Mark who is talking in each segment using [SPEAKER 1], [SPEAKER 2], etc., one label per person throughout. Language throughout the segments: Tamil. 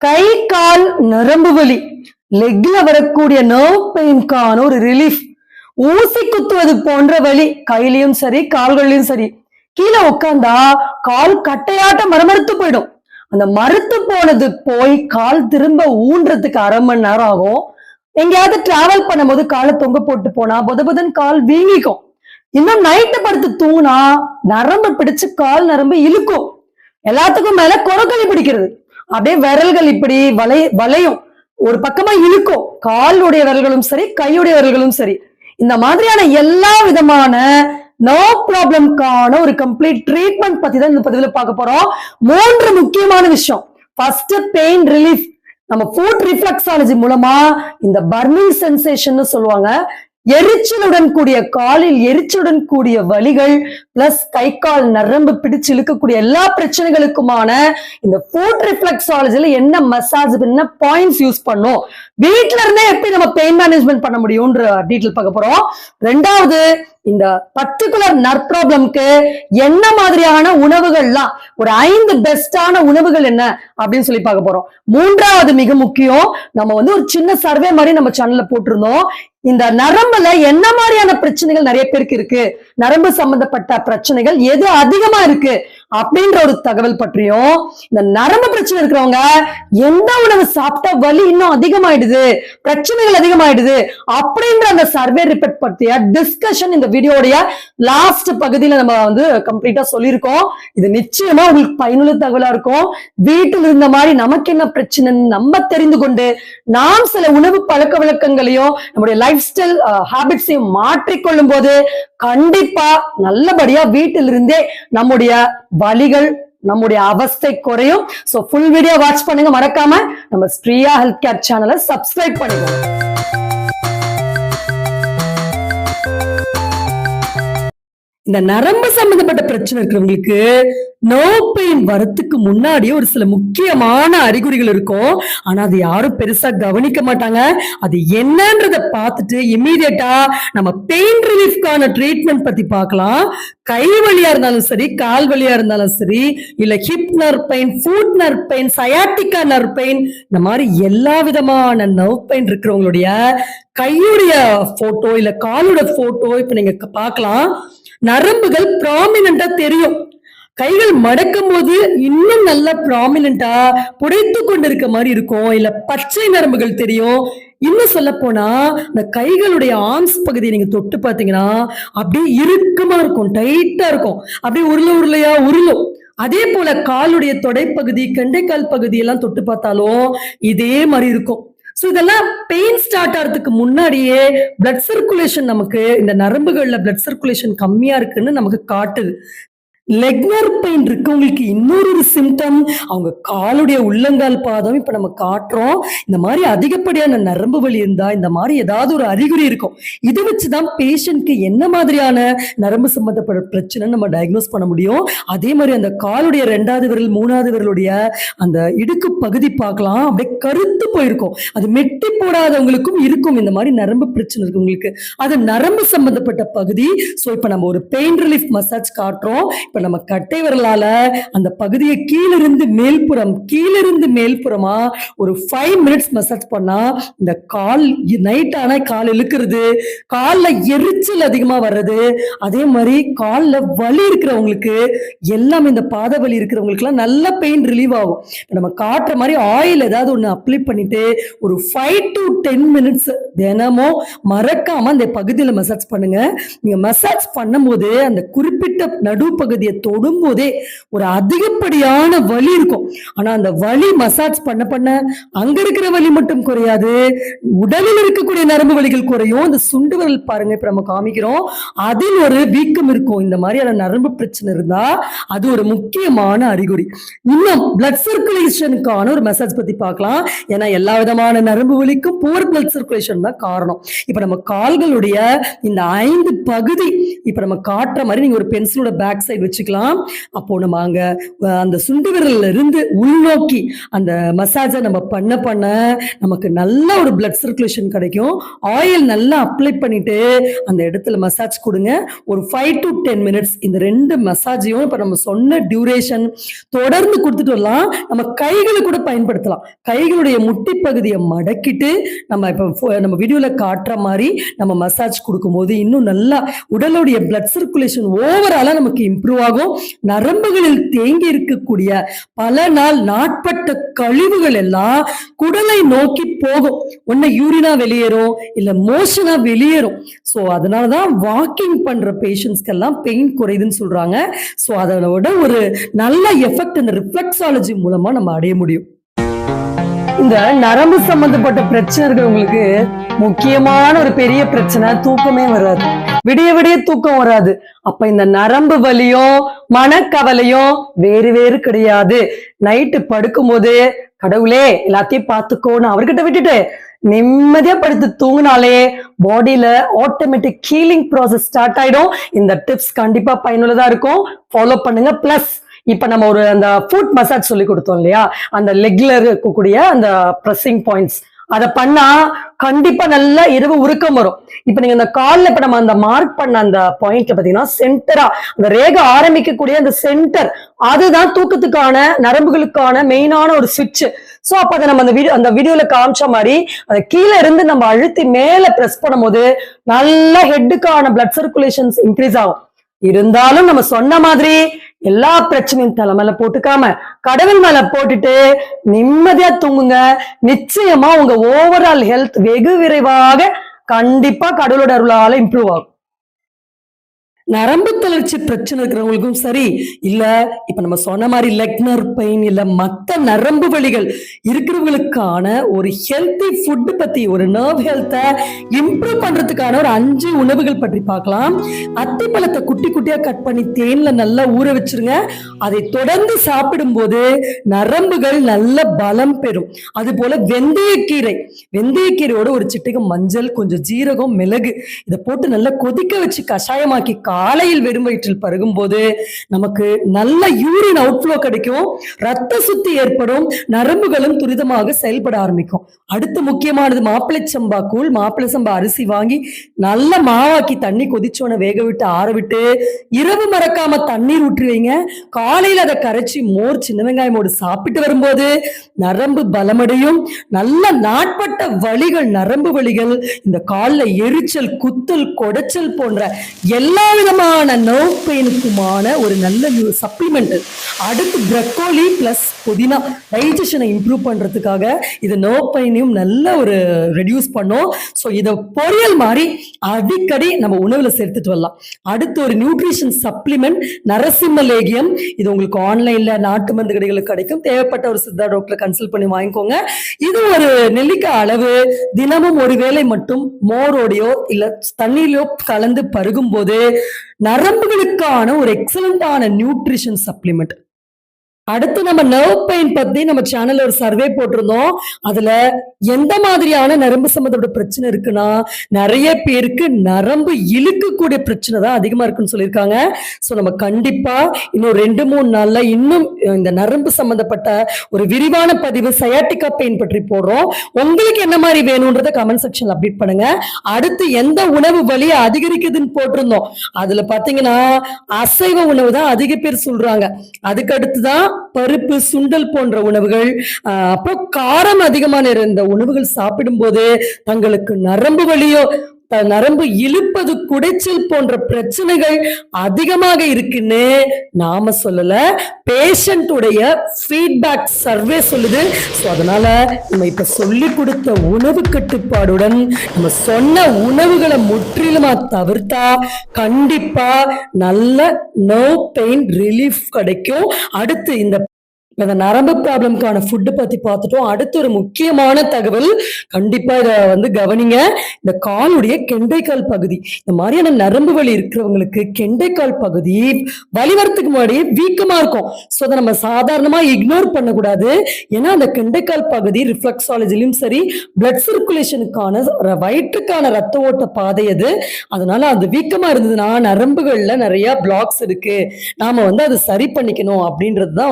[SPEAKER 1] கை கால் நரம்பு வலி, லெக்ல வரக்கூடிய நர்வ் பெயின்கான ஒரு ரிலீஃப், ஊசி குத்துவது போன்ற வலி கையிலயும் சரி கால்கள்லயும் சரி. கீழே உட்காந்தா கால் கட்டையாட்ட மரமறுத்து போயிடும். அந்த மறுத்து போனது போய் கால் திரும்ப ஊன்றதுக்கு அரை மணி நேரம் ஆகும். எங்கேயாவது டிராவல் பண்ணும்போது காலை தொங்க போட்டு போனா புதபுதன் கால் வீங்கிக்கும். இன்னும் நைட்டு படுத்து தூங்கினா நரம்பு பிடிச்சு கால் நரம்பு இழுக்கும். எல்லாத்துக்கும் மேல கொரக்கலி பிடிக்கிறது, அப்படியே விரல்கள் இப்படி வளையும், ஒரு பக்கமா இழுக்கும். காலுடைய விரல்களும் சரி கையுடைய விரல்களும் சரி. இந்த மாதிரியான எல்லா விதமான நர்வ் ப்ராப்ளம்கான ஒரு கம்ப்ளீட் ட்ரீட்மெண்ட் பத்தி தான் இந்த பதிவுல பார்க்க போறோம். 3 முக்கியமான விஷயம். First pain relief. நம்ம ஃபுட் ரிஃப்ளெக்ஸாலஜி மூலமா இந்த பர்னிங் சென்சேஷன் சொல்லுவாங்க, எரிச்சலுடன் கூடிய காலில் எரிச்சலுடன் கூடிய வலிகள் பிளஸ் கை கால் நரம்பு பிடிச்சு இழுக்கக்கூடிய எல்லா பிரச்சனைகளுக்குமான இந்த ஃபுட் ரிஃப்ளெக்ஸாலஜில என்ன மசாஜ் என்ன பாயிண்ட்ஸ் யூஸ் பண்ணும், வீட்ல இருந்தே எப்படி நம்ம பெயின் மேனேஜ்மெண்ட் பண்ண முடியும்ன்ற டீட்டெயில் பார்க்க போறோம். ரெண்டாவது, இந்த பர்டிகுலர் நர்வ் ப்ராப்ளம்க்கு என்ன மாதிரியான உணவுகள்லாம், ஒரு 5 பெஸ்டான உணவுகள் என்ன அப்படின்னு சொல்லி பார்க்க போறோம். மூன்றாவது மிக முக்கியம், நம்ம ஒரு சின்ன சர்வே மாதிரி நம்ம சேனல்ல போட்டிருந்தோம். இந்த நரம்புல என்ன மாதிரியான பிரச்சனைகள் நிறைய பேருக்கு இருக்கு, நரம்பு சம்பந்தப்பட்ட பிரச்சனைகள் எது அதிகமா இருக்கு அப்படின்ற ஒரு தகவல் பற்றியும், இந்த நரம்பு பிரச்சனை இருக்கிறவங்க எந்த உணவு சாப்பிட்டா வலி இன்னும் அதிகமாயிடுது, பிரச்சனைகள் அதிகமாயிடுது அப்படின்ற அந்த சர்வே ரிப்போர்ட் பற்றிய டிஸ்கஷன் இந்த வீடியோடைய லாஸ்ட் பகுதியில நம்ம கம்ப்ளீட்டா சொல்லியிருக்கோம். இது நிச்சயமா உங்களுக்கு பயனுள்ள தகவலா இருக்கும். வீட்டில் இருந்த மாதிரி நமக்கு என்ன பிரச்சனைன்னு நம்ம தெரிந்து கொண்டு நாம் சில உணவு பழக்க வழக்கங்களையும் நம்முடைய லைஃப் ஸ்டைல் ஹாபிட்ஸையும் மாற்றிக்கொள்ளும் போது கண்டிப்பா நல்லபடியா வீட்டில் இருந்தே நம்முடைய வலிகள் நம்முடைய அவஸ்தை குறையும். சோ ஃபுல் வீடியோ வாட்ச் பண்ணுங்க, மறக்காம நம்ம ஸ்ரீயா ஹெல்த் கேர் சேனலை சப்ஸ்கிரைப் பண்ணுங்க. இந்த நரம்பு சம்பந்தப்பட்ட பிரச்சனை இருக்கிறவங்களுக்கு நர்வ் பெயின் வரத்துக்கு முன்னாடியே ஒரு சில முக்கியமான அறிகுறிகள் இருக்கும். ஆனா அது யாரும் பெருசா கவனிக்க மாட்டாங்க. அது என்னன்றத பார்த்துட்டு இம்மீடியட்டா நம்ம பெயின் ரிலீஃப்கான ட்ரீட்மெண்ட் பத்தி பார்க்கலாம். கை வலியா இருந்தாலும் சரி, கால் வலியா இருந்தாலும் சரி, இல்ல hip nerve pain, food nerve pain, sciatica nerve pain, இந்த மாதிரி எல்லா விதமான நர்வ் பெயின் இருக்கிறவங்களுடைய கையுடைய போட்டோ இல்ல காலோட போட்டோ இப்ப நீங்க பார்க்கலாம். நரம்புகள் ப்ராமினெண்டா தெரியும். கைகள் மடக்கும் போது இன்னும் நல்லா ப்ராமினெண்டா புடைத்து கொண்டு இருக்க மாதிரி இருக்கும். இல்ல பச்சை நரம்புகள் தெரியும். இன்னும் சொல்ல போனா இந்த கைகளுடைய ஆர்ம்ஸ் பகுதியை நீங்க தொட்டு பாத்தீங்கன்னா அப்படியே இறுக்கமா இருக்கும், டைட்டா இருக்கும், அப்படியே உருளையா உருளும். அதே போல காலுடைய தொடைப்பகுதி, கண்டைக்கால் பகுதி எல்லாம் தொட்டு பார்த்தாலும் இதே மாதிரி இருக்கும். சோ இதெல்லாம் பெயின் ஸ்டார்ட் ஆகிறதுக்கு முன்னாடியே பிளட் சர்க்குலேஷன், நமக்கு இந்த நரம்புகள்ல பிளட் சர்க்குலேஷன் கம்மியா இருக்குன்னு நமக்கு காட்டுது. லெக் நர்வ் பெயின் இருக்கவங்களுக்கு இன்னொரு சிம்டம், அவங்க காலுடைய உள்ளங்கால் பாதம் இப்ப நம்ம காட்டுறோம். இந்த மாதிரி அதிகப்படியான நரம்பு வலி இருந்தா இந்த மாதிரி ஏதாவது ஒரு அறிகுறி இருக்கும். இதை வச்சுதான் பேஷண்ட்க்கு என்ன மாதிரியான நரம்பு சம்பந்தப்பட்ட பிரச்சனை நம்ம டயக்னோஸ் பண்ண முடியும். அதே மாதிரி அந்த காலுடைய 2வது விரல் 3வது விரலுடைய அந்த இடுக்கு பகுதி பார்க்கலாம், அப்படியே கருத்து போயிருக்கும். அது மெட்டி போடாதவங்களுக்கும் இருக்கும் இந்த மாதிரி நரம்பு பிரச்சனை இருக்கவங்களுக்கு. அது நரம்பு சம்பந்தப்பட்ட பகுதி. சோ இப்ப நம்ம ஒரு பெயின் ரிலீஃப் மசாஜ் காட்டுறோம். இப்ப நம்ம கட்டை விரலால அந்த பகுதியை கீழிருந்து மேல்புறமா ஒரு 5 மினிட்ஸ் மசாஜ் பண்ணா இந்த கால் நைட் ஆனா கால் இழுக்கிறது, கால்ல எரிச்சல் அதிகமா வர்றது, அதே மாதிரி கால்ல வலி இருக்கிறவங்களுக்கு எல்லாம், இந்த பாத வலி இருக்கிறவங்களுக்கு எல்லாம் நல்ல பெயின் ரிலீவ் ஆகும். நம்ம காட்டுற மாதிரி ஆயில் ஏதாவது ஒண்ணு அப்ளை பண்ணிட்டு ஒரு 5 to 10 மினிட்ஸ் தினமும் மறக்காம அந்த பகுதியில மசாஜ் பண்ணுங்க. நீங்க மசாஜ் பண்ணும் போது அந்த குறிப்பிட்ட நடு பகுதியை தொடும் போதே ஒரு அதிகப்படியான வலி இருக்கும். ஆனா அந்த வலி மசாஜ் பண்ண அங்க இருக்கிற வலி மட்டும் குறையாது, உடலில் இருக்கக்கூடிய நரம்பு வலிகள் குறையும். இந்த சுண்டு விரல் பாருங்க, இப்ப நம்ம காமிக்கிறோம், அதில் ஒரு வீக்கம் இருக்கும். இந்த மாதிரியான நரம்பு பிரச்சனை இருந்தா அது ஒரு முக்கியமான அறிகுறி. இன்னும் பிளட் சர்க்குலேஷனுக்கான ஒரு மெசேஜ் பத்தி பார்க்கலாம். ஏன்னா எல்லா விதமான நரம்பு வலிக்கும் புவர் பிளட் சர்க்குலேஷன் தான் காரணம். இப்ப நம்ம கால்களுடைய இந்த 5 பகுதி இப்ப நம்ம காட்டுற மாதிரி நீங்க ஒரு பென்சிலோட பேக் சைடு வச்சுக்கலாம். அப்போ நம்ம அங்க அந்த சுண்டு விரல்ல இருந்து உள்நோக்கி அந்த மசாஜை நம்ம பண்ண பண்ண நமக்கு நல்ல ஒரு பிளட் சர்க்குலேஷன் கிடைக்கும். ஆயில் நல்லா அப்ளை பண்ணிட்டு அந்த இடத்துல மசாஜ் கொடுங்க. ஒரு 5 to 10 மினிட்ஸ் இந்த 2 மசாஜையும் இப்ப நம்ம சொன்ன டியூரேஷன் தொடர்ந்து கொடுத்துட்டு வரலாம். நம்ம கைகளை கூட பயன்படுத்தலாம். கைகளுடைய முட்டி பகுதியை மடக்கிட்டு நம்ம இப்ப நம்ம வீடியோல காட்டுற மாதிரி நம்ம மசாஜ் கொடுக்கும்போது இன்னும் நல்லா உடலுடைய பிளட் சர்க்குலேஷன் ஓவராலா நமக்கு இம்ப்ரூவ் ஆகும். நரம்புகளில் தேங்கி இருக்கக்கூடிய பல நாள் நாட்பட்ட கழிவுகள் எல்லாம் குடலை நோக்கி போகும். ஒண்ணு யூரினா வெளியேறும், இல்ல மோஷனா வெளியேறும். சோ அதனாலதான் வாக்கிங் பண்ற பேஷண்ட்ஸ்க்கு எல்லாம் பெயின் குறையுதுன்னு சொல்றாங்க. சோ அதோட ஒரு நல்ல எஃபெக்ட் இந்த ரிஃப்ளெக்ஸாலஜி மூலமா நம்ம அடைய முடியும். இந்த நரம்பு சம்பந்தப்பட்ட பிரச்சனை இருக்கிறவங்களுக்கு முக்கியமான ஒரு பெரிய பிரச்சனை தூக்கமே வராது. விடிய விடிய தூக்கம் வராது. அப்ப இந்த நரம்பு வலியும் மனக்கவலையும் வேறு வேறு கிடையாது. நைட்டு படுக்கும் போது கடவுளே எல்லாத்தையும் பார்த்துக்கோன்னு அவர்கிட்ட விட்டுட்டு நிம்மதியா படுத்து தூங்கினாலே பாடியில ஆட்டோமேட்டிக் ஹீலிங் ப்ராசஸ் ஸ்டார்ட் ஆயிடும். இந்த டிப்ஸ் கண்டிப்பா பயனுள்ளதா இருக்கும். ஃபாலோ பண்ணுங்க. பிளஸ் இப்ப நம்ம ஒரு அந்த ஃபுட் மசாஜ் சொல்லி கொடுத்தோம் இல்லையா, அந்த லெக்ல இருக்கக்கூடிய அந்த பிரஸிங் பாயிண்ட்ஸ் அதை பண்ணா கண்டிப்பா நல்லா இரவு உருக்கம் வரும். இப்ப நீங்க அந்த கால்ல இப்ப நம்ம அந்த மார்க் பண்ண அந்த பாயிண்ட்ல பாத்தீங்கன்னா சென்டரா அந்த ரேகை ஆரம்பிக்கக்கூடிய அந்த சென்டர் அதுதான் தூக்கத்துக்கான நரம்புகளுக்கான மெயினான ஒரு சுவிட்ச். சோ அப்ப அதை நம்ம அந்த வீடியோல காமிச்ச மாதிரி அதை கீழே இருந்து நம்ம அழுத்தி மேல பிரஸ் பண்ணும்போது நல்லா ஹெட்டுக்கான பிளட் சர்க்குலேஷன்ஸ் இன்க்ரீஸ் ஆகும். இருந்தாலும் நம்ம சொன்ன மாதிரி எல்லா பிரச்சனையும் தலை மேல போட்டுக்காம கடவுள் மேல போட்டுட்டு நிம்மதியா தூங்குங்க. நிச்சயமா உங்க ஓவரால் ஹெல்த் வெகு விரைவாக கண்டிப்பா கடவுளோட அருளால இம்ப்ரூவ் ஆகும். நரம்பு தளர்ச்சி பிரச்சனை இருக்கிறவங்களுக்கும் சரி, இல்ல இப்ப நம்ம சொன்ன மாதிரி லெக் நர்வ் பெயின் இல்ல மத்த நரம்பு வலிகள் இருக்கிறவங்களுக்கான ஒரு ஹெல்த்தி ஃபுட் பத்தி ஒரு நர்வ் ஹெல்த்தை இம்ப்ரூவ் பண்றதுக்கான ஒரு 5 உணவுகள் பற்றி பார்க்கலாம். அத்திப்பழத்தை குட்டி குட்டியா கட் பண்ணி தேன்ல நல்லா ஊற வச்சிருங்க. அதை தொடர்ந்து சாப்பிடும் போது நரம்புகள் நல்ல பலம் பெறும். அது போல வெந்தயக்கீரையோட ஒரு சிட்டிகை மஞ்சள், கொஞ்சம் ஜீரகம், மிளகு இதை போட்டு நல்லா கொதிக்க வச்சு கஷாயமாக்கி காலையில் வெறும் வயிற்றில் பருகும் போது நமக்கு நல்ல யூரின் அவுட்ஃப்ளோ கிடைக்கும். ரத்த சுத்தி ஏற்படும். நரம்புகளும் துரிதமாக செயல்பட ஆரம்பிக்கும். அடுத்து முக்கியமானது மாப்பிள்ளை சம்பா கூழ். மாப்பிள்ளை சம்பா அரிசி வாங்கி நல்ல மாவாக்கி தண்ணி கொதிச்சோன வேக விட்டு ஆற விட்டு இரவு மறக்காம தண்ணீர் ஊற்றி வைங்க. காலையில் அதை கரைச்சி மோர் சின்ன வெங்காயமோடு சாப்பிட்டு வரும்போது நரம்பு பலமடையும். நல்ல நாட்பட்ட வலிகள் நரம்பு வலிகள் இந்த காலில் எரிச்சல் குத்தல் கொடைச்சல் போன்ற எல்லா விதமான நர்வ் பெயினுக்குமான ஒரு நல்ல சப்ளிமெண்ட். அடுத்து பிரக்கோலி பிளஸ் புதினா டைஜஷனை இம்ப்ரூவ் பண்றதுக்காக இது நர்வ் பெயினையும் நல்ல ஒரு ரெடியூஸ் பண்ணும். ஸோ இதை பொரியல் மாதிரி அடிக்கடி நம்ம உணவுல சேர்த்துட்டு வரலாம். அடுத்து ஒரு நியூட்ரிஷன் சப்ளிமெண்ட் நரசிம்ம லேகியம். இது உங்களுக்கு ஆன்லைன்ல நாட்டு மருந்து கடைகளுக்கு கிடைக்கும். தேவைப்பட்ட ஒரு சித்தா டாக்டரை கன்சல்ட் பண்ணி வாங்கிக்கோங்க. இது ஒரு நெல்லிக்காய் அளவு தினமும் ஒரு வேளை மட்டும் மோரோடையோ இல்ல தண்ணீர்லயோ கலந்து பருகும் போது நரம்புகளுக்கான ஒரு எக்ஸலண்டான நியூட்ரிஷன் சப்ளிமெண்ட். அடுத்து நம்ம நர்வ் பெயின் பத்தி நம்ம சேனல்ல ஒரு சர்வே போட்டிருந்தோம். அதுல எந்த மாதிரியான நரம்பு சம்பந்தப்பட்ட பிரச்சனை இருக்குன்னா நிறைய பேருக்கு நரம்பு இழுக்கக்கூடிய பிரச்சனை தான் அதிகமா இருக்குன்னு சொல்லியிருக்காங்க. ஸோ நம்ம கண்டிப்பா இன்னும் 2-3 நாள்ல இன்னும் இந்த நரம்பு சம்பந்தப்பட்ட ஒரு விரிவான பதிவு சயாட்டிகா பெயின் பற்றி போடுறோம். உங்களுக்கு என்ன மாதிரி வேணும்ன்றத கமெண்ட் செக்ஷன்ல அப்டேட் பண்ணுங்க. அடுத்து எந்த உணவு வலியை அதிகரிக்குதுன்னு போட்டிருந்தோம். அதுல பாத்தீங்கன்னா அசைவ உணவு தான் அதிக பேர் சொல்றாங்க. அதுக்கு அடுத்துதான் பருப்பு சுண்டல் போன்ற உணவுகள், அப்புறம் காரம் அதிகமான இருந்த உணவுகள் சாப்பிடும் போது தங்களுக்கு நரம்பு வலியோ நரம்பு இழுப்பது குடைச்சல் போன்ற பிரச்சனைகள் அதிகமாக இருக்குன்னு நாம சொல்லல, பேஷண்ட்டுடைய ஃபீட்பேக் சர்வே சொல்லுது. ஸோ அதனால நம்ம இப்ப சொல்லி கொடுத்த உணவு கட்டுப்பாடுடன் நம்ம சொன்ன உணவுகளை முற்றிலுமா தவிர்த்தா கண்டிப்பா நல்ல நர்வ் பெயின் ரிலீஃப் கிடைக்கும். அடுத்து இந்த இந்த நரம்பு ப்ராப்ளம்கான ஃபுட்டு பத்தி பார்த்துட்டோம். அடுத்து ஒரு முக்கியமான தகவல், கண்டிப்பா இத கவனிங்க. இந்த காலுடைய கெண்டைக்கால் பகுதி, இந்த மாதிரியான நரம்பு வலி இருக்கிறவங்களுக்கு கெண்டைக்கால் பகுதி வலி வரத்துக்கு முன்னாடி வீக்கமா இருக்கும். ஸோ அதை நம்ம சாதாரணமா இக்னோர் பண்ணக்கூடாது. ஏன்னா அந்த கெண்டைக்கால் பகுதி ரிஃப்ளெக்ஸாலஜிலையும் சரி, பிளட் சர்க்குலேஷனுக்கான வயிற்றுக்கான ரத்த ஓட்ட பாதை அது. அதனால அது வீக்கமா இருந்ததுன்னா நரம்புகள்ல நிறைய பிளாக்ஸ் இருக்கு, நாம அதை சரி பண்ணிக்கணும் அப்படின்றது தான்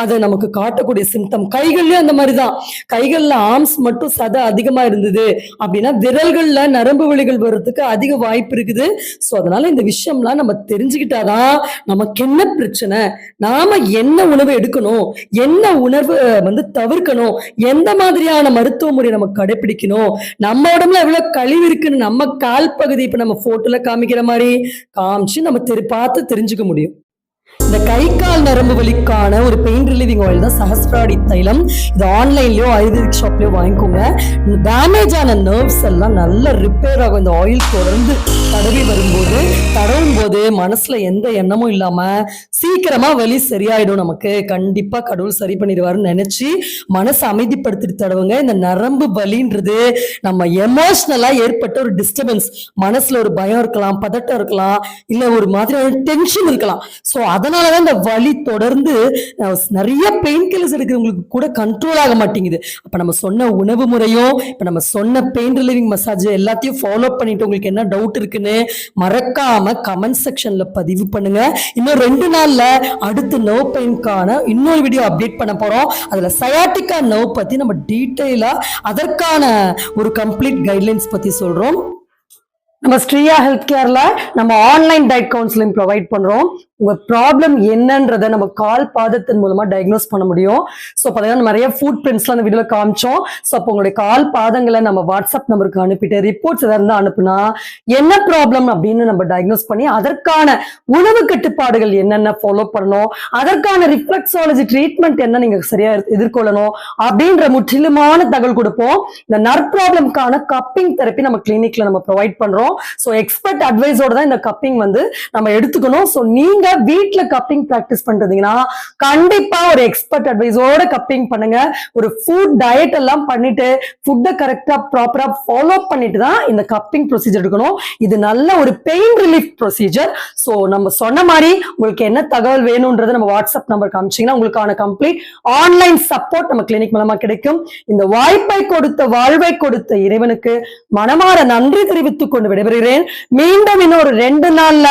[SPEAKER 1] அதை நமக்கு காட்டக்கூடிய சிம்டம். கைகள்லயும் அந்த மாதிரிதான். கைகள்ல ஆர்ம்ஸ் மட்டும் சதை அதிகமா இருந்தது அப்படின்னா விரல்கள்ல நரம்பு வலிகள் வர்றதுக்கு அதிக வாய்ப்பு இருக்குது. சோ அதனால இந்த விஷயம்லாம் நம்ம தெரிஞ்சுக்கிட்டாதான் நமக்கு என்ன பிரச்சனை, நாம என்ன உணவு எடுக்கணும், என்ன உணவு தவிர்க்கணும், எந்த மாதிரியான மருத்துவ முறை நம்ம கடைபிடிக்கணும், நம்ம உடம்புல எவ்வளவு கழிவு இருக்குன்னு நம்ம கால் பகுதி இப்ப நம்ம போட்டோல காமிக்கிற மாதிரி காமிச்சு நம்ம பார்த்து தெரிஞ்சுக்க முடியும். இந்த கை கால் நரம்பு வலிக்கான ஒரு பெயின் ரிலீவிங் ஆயில் தான் சஹஸ்ராடி தைலம். இது ஆன்லைன்லயோ ஆயுர்வேதிக் ஷாப்லயோ வாங்கிக்கோங்க. டேமேஜ் ஆன நர்வ்ஸ் எல்லாம் நல்ல ரிப்பேர் ஆகும். இந்த ஆயில் தொடர்ந்து தடவும் போது மனசுல எந்த எண்ணமும் இல்லாம சீக்கிரமா வலி சரியாயிடும். நமக்கு கண்டிப்பா கடவுள் சரி பண்ணிடுவாருன்னு நினைச்சு மனசை அமைதிப்படுத்திட்டு தடவுங்க. இந்த நரம்பு வலின்றது நம்ம எமோஷனலா ஏற்பட்ட ஒரு டிஸ்டர்பன்ஸ், மனசுல ஒரு பயம் இருக்கலாம், பதட்டம் இருக்கலாம், இல்ல ஒரு மாதிரியான டென்ஷன் இருக்கலாம். சோ அதனாலதான் இந்த வலி தொடர்ந்து நிறைய பெயின் கில்லர்ஸ் எடுக்கிறவங்களுக்கு கூட கண்ட்ரோல் ஆக மாட்டேங்குது. அப்ப நம்ம சொன்ன உணவு முறையும் இப்ப நம்ம சொன்ன பெயின் ரிலீவிங் மசாஜ் எல்லாத்தையும் ஃபாலோ பண்ணிட்டு உங்களுக்கு என்ன டவுட் இருக்குன்னு மறக்காம கமெண்ட் செக்ஷன்ல பதிவு பண்ணுங்க. இன்னும் 2 நாள்ல அடுத்து நர்வ் பெயின்கான இன்னொரு வீடியோ அப்டேட் பண்ண போறோம். அதுல சயாட்டிக்கா நர்வ் பத்தி நம்ம டீட்டெயிலா அதற்கான ஒரு கம்ப்ளீட் கைட்லைன்ஸ் பத்தி சொல்றோம். நம்ம ஸ்ரீயா ஹெல்த் கேர்ல நம்ம ஆன்லைன் டயட் கவுன்சிலிங் ப்ரொவைட் பண்றோம். உங்க ப்ராப்ளம் என்னன்றதை நம்ம கால் பாதத்தின் மூலமா டயக்னோஸ் பண்ண முடியும். ஸோ பார்த்தீங்கன்னா நிறைய ஃபுட் பிரிண்ட்ஸ்லாம் அந்த வீடியோல காமிச்சோம். ஸோ அப்போ உங்களுடைய கால் பாதங்களை நம்ம வாட்ஸ்அப் நம்பருக்கு அனுப்பிட்டு ரிப்போர்ட்ஸ் எதாவது இருந்தால் அனுப்புனா என்ன ப்ராப்ளம் அப்படின்னு நம்ம டயக்னோஸ் பண்ணி அதற்கான உணவு கட்டுப்பாடுகள் என்னென்ன ஃபாலோ பண்ணணும், அதற்கான ரிஃப்ளெக்ஸாலஜி ட்ரீட்மெண்ட் என்ன நீங்க சரியா எதிர்கொள்ளணும் அப்படின்ற முற்றிலுமான தகவல் கொடுப்போம். இந்த நர்வ் ப்ராப்ளம்கான கப்பிங் தெரப்பி நம்ம கிளினிக்ல நம்ம ப்ரொவைட் பண்றோம். ஸோ எக்ஸ்பர்ட் அட்வைஸோட தான் இந்த கப்பிங் நம்ம எடுத்துக்கணும். ஸோ நீங்க வீட்ல கப்பிங் பிராக்டிஸ் பண்றீங்கன்னா கண்டிப்பா ஒரு எக்ஸ்பர்ட் அட்வைஸோட கப்பிங் பண்ணுங்க. ஒரு ஃபுட் டயட் எல்லாம் பண்ணிட்டு ஃபுட்டை கரெக்டா ப்ராப்பரா ஃபாலோ பண்ணிட்டு தான் இந்த கப்பிங் ப்ரொசீஜர் எடுக்கணும். இது நல்ல ஒரு பெயின் ரிலீஃப் ப்ரொசீஜர். ஸோ நம்ம சொன்ன மாதிரி உங்களுக்கு என்ன தகவல் வேணும்ன்றது நம்ம வாட்ஸ்அப் நம்பர் காமிச்சீங்கன்னா உங்களுக்கான கம்ப்ளீட் ஆன்லைன் சப்போர்ட் நம்ம கிளினிக் மூலமா கிடைக்கும். இந்த வாய்ப்பை கொடுத்த வாழ்வை கொடுத்த இறைவனுக்கு மனமாற நன்றி தெரிவித்துக் கொண்டு விடைபெறுகிறேன். மீண்டும் இன்னொரு 2 நாள்ல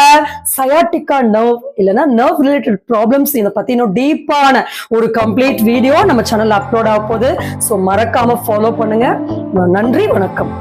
[SPEAKER 1] சயாட்டிக்கா நர்வ் இல்லைன்னா நர்வ் ரிலேட்டட் ப்ராப்ளம்ஸ் இதை பத்தி இன்னும் டீப்பான ஒரு கம்ப்ளீட் வீடியோ நம்ம சேனல்ல அப்லோட் ஆக போகுது. ஸோ மறக்காம ஃபாலோ பண்ணுங்க. நன்றி, வணக்கம்.